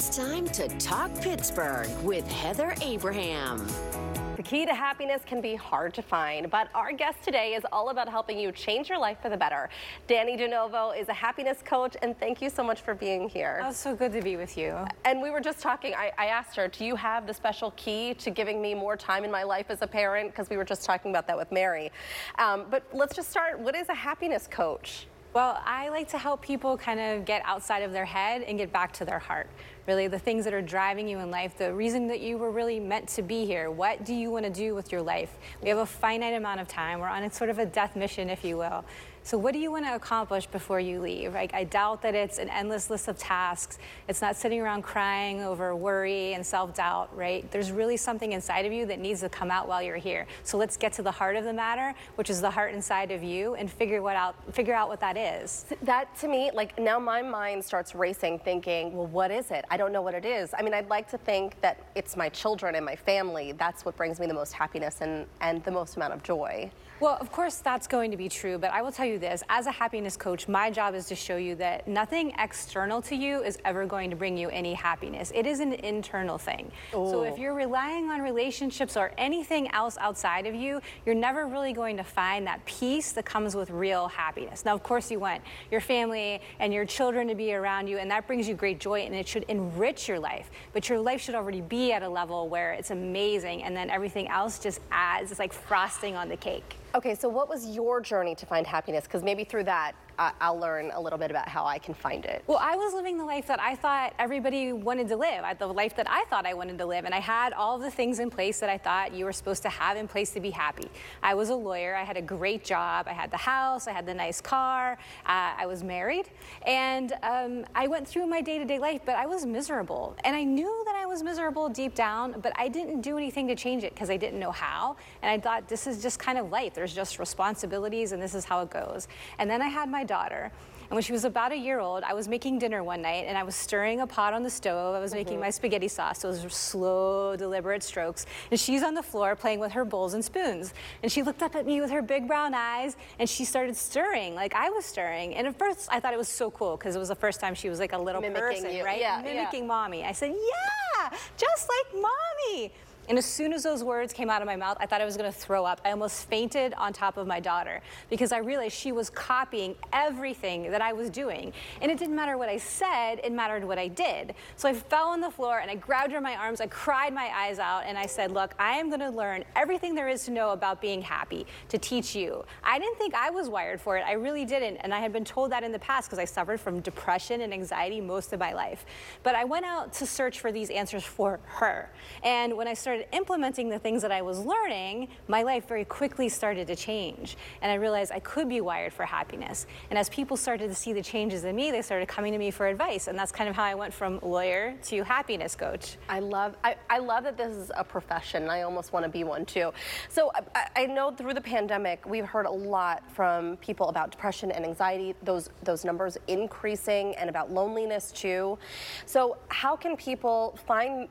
It's time to talk Pittsburgh with Heather Abraham. The key to happiness can be hard to find, but our guest today is all about helping you change your life for the better. Dannie De Novo is a happiness coach, and thank you so much for being here. Oh, it's so good to be with you. And we were just talking, I asked her, do you have the special key to giving me more time in my life as a parent? Because we were just talking about that with Mary. But let's just start, what is a happiness coach? Well, I like to help people kind of get outside of their head and get back to their heart. Really, the things that are driving you in life, the reason that you were really meant to be here. What do you want to do with your life? We have a finite amount of time. We're on a sort of a death mission, if you will. So what do you want to accomplish before you leave? I doubt that it's an endless list of tasks. It's not sitting around crying over worry and self-doubt, right? There's really something inside of you that needs to come out while you're here. So let's get to the heart of the matter, which is the heart inside of you, and figure out what that is. That, to me, like, now my mind starts racing, thinking, well, what is it? I don't know what it is. I mean, I'd like to think that it's my children and my family. That's what brings me the most happiness and the most amount of joy. Well, of course, that's going to be true, but I will tell you this. As a happiness coach, my job is to show you that nothing external to you is ever going to bring you any happiness. It is an internal thing. Ooh. So if you're relying on relationships or anything else outside of you, you're never really going to find that peace that comes with real happiness. Now, of course, you want your family and your children to be around you, and that brings you great joy, and it should enrich your life. But your life should already be at a level where it's amazing, and then everything else just adds. It's like frosting on the cake. Okay, so what was your journey to find happiness? Because maybe through that, I'll learn a little bit about how I can find it. Well, I was living the life that I thought everybody wanted to live, the life that I thought I wanted to live, and I had all the things in place that I thought you were supposed to have in place to be happy. I was a lawyer, I had a great job, I had the house, I had the nice car, I was married, and I went through my day-to-day life, but I was miserable. And I knew that I was miserable deep down, but I didn't do anything to change it because I didn't know how, and I thought this is just kind of life. There's just responsibilities, and this is how it goes. And then I had my daughter, and when she was about a year old, I was making dinner one night, and I was stirring a pot on the stove. I was making my spaghetti sauce, those slow, deliberate strokes, and she's on the floor playing with her bowls and spoons. And she looked up at me with her big brown eyes, and she started stirring like I was stirring. And at first, I thought it was so cool, because it was the first time she was like a little person, you. right? Yeah, mimicking mommy. I said, yeah, just like mommy. And as soon as those words came out of my mouth, I thought I was going to throw up. I almost fainted on top of my daughter because I realized she was copying everything that I was doing. And it didn't matter what I said, it mattered what I did. So I fell on the floor and I grabbed her in my arms, I cried my eyes out, and I said, look, I am going to learn everything there is to know about being happy to teach you. I didn't think I was wired for it. I really didn't. And I had been told that in the past because I suffered from depression and anxiety most of my life. But I went out to search for these answers for her. And when I started implementing the things that I was learning, my life very quickly started to change. And I realized I could be wired for happiness. And as people started to see the changes in me, they started coming to me for advice. And that's kind of how I went from lawyer to happiness coach. I love that this is a profession. I almost want to be one too. So I know through the pandemic, we've heard a lot from people about depression and anxiety, those numbers increasing, and about loneliness too. So how can people find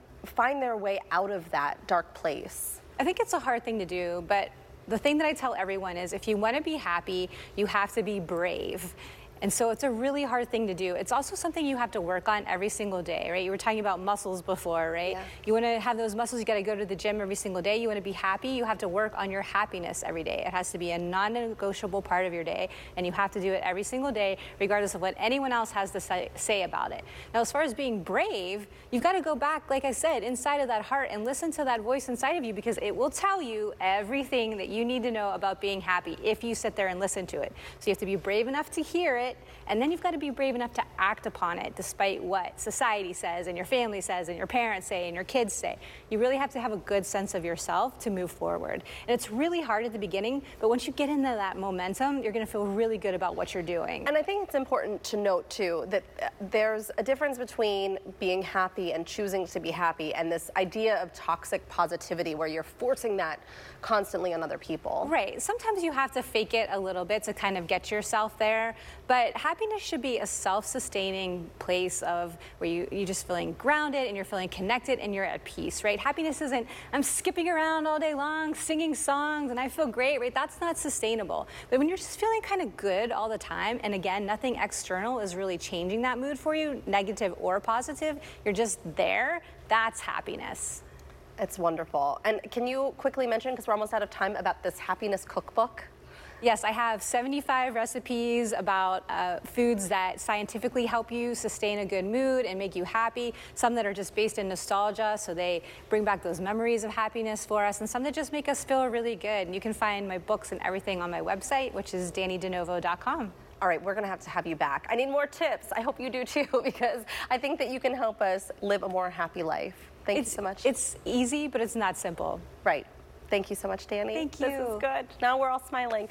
their way out of that dark place? I think it's a hard thing to do, but the thing that I tell everyone is if you want to be happy, you have to be brave. And so it's a really hard thing to do. It's also something you have to work on every single day, right? You were talking about muscles before, right? Yeah. You want to have those muscles, you got to go to the gym every single day. You want to be happy, you have to work on your happiness every day. It has to be a non-negotiable part of your day, and you have to do it every single day, regardless of what anyone else has to say about it. Now, as far as being brave, you've got to go back, like I said, inside of that heart and listen to that voice inside of you, because it will tell you everything that you need to know about being happy if you sit there and listen to it. So you have to be brave enough to hear it, and then you've got to be brave enough to act upon it, despite what society says, and your family says, and your parents say, and your kids say. You really have to have a good sense of yourself to move forward. And it's really hard at the beginning, but once you get into that momentum, you're going to feel really good about what you're doing. And I think it's important to note, too, that there's a difference between being happy and choosing to be happy, and this idea of toxic positivity where you're forcing that constantly on other people. Right. Sometimes you have to fake it a little bit to kind of get yourself there, but But happiness should be a self-sustaining place of where you're just feeling grounded and you're feeling connected and you're at peace, right? Happiness isn't, I'm skipping around all day long, singing songs, and I feel great, right? That's not sustainable. But when you're just feeling kind of good all the time, and again, nothing external is really changing that mood for you, negative or positive, you're just there, that's happiness. It's wonderful. And can you quickly mention, because we're almost out of time, about this happiness cookbook? Yes, I have 75 recipes about foods that scientifically help you sustain a good mood and make you happy. Some that are just based in nostalgia, so they bring back those memories of happiness for us, and some that just make us feel really good. And you can find my books and everything on my website, which is DannieDeNovo.com. All right, we're gonna have to have you back. I need more tips. I hope you do too, because I think that you can help us live a more happy life. Thank you so much. It's easy, but it's not simple. Right. Thank you so much, Dannie. Thank you. This is good. Now we're all smiling.